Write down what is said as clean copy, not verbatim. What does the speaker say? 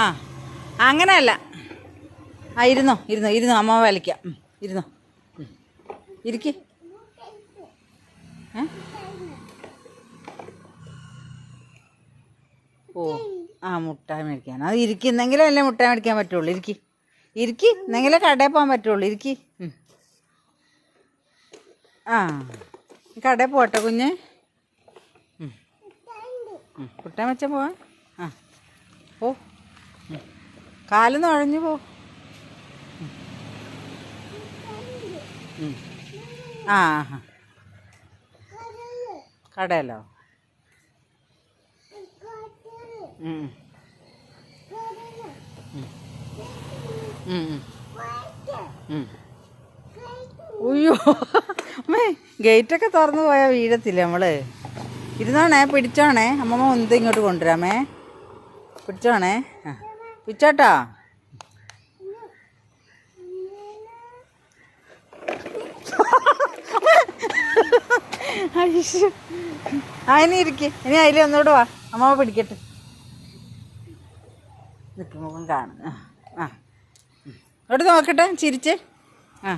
ആ അങ്ങനെയല്ല. ആ ഇരുന്നോ ഇരുന്നോ ഇരുന്നോ, അമ്മ വലിക്കാം. ഇരുന്നോ, ഇരിക്ക്. ഓ ആ മുട്ടായി മേടിക്കാൻ, അത് ഇരിക്കുന്നെങ്കിലും അല്ലേ മുട്ടായി മേടിക്കാൻ പറ്റുള്ളൂ. ഇരിക്കി ഇരിക്കി, എന്നെങ്കിലേ കടയിൽ പോകാൻ പറ്റുള്ളൂ. ഇരിക്കി. ആ കടയിൽ പോട്ടെ കുഞ്ഞ്. മുട്ടായി വെച്ചാൽ പോവാ. ആ ഓ കാലൊന്ന് ഉഴഞ്ഞു പോ. ആ ഹാ കടയല്ലോ. ഉയ്യോ അമ്മേ, ഗേറ്റൊക്കെ തുറന്നു പോയാൽ വീഴത്തില്ല നമ്മൾ. ഇരുന്നോണേ, പിടിച്ചോണേ. അമ്മമ്മ ഒന്ന് ഇങ്ങോട്ട് കൊണ്ടുവരാമേ. പിടിച്ചോണേ. ആ പിടിച്ചോട്ടോ. ഇനി ഇരിക്ക്, ഇനി അതിൽ ഒന്നുകൂടെ വാ. അമ്മമ്മ പിടിക്കട്ടെ. നിൽക്കുമ്പോൾ കാണും. ആ ഇവിടെ നോക്കട്ടെ, ചിരിച്ച്. ആ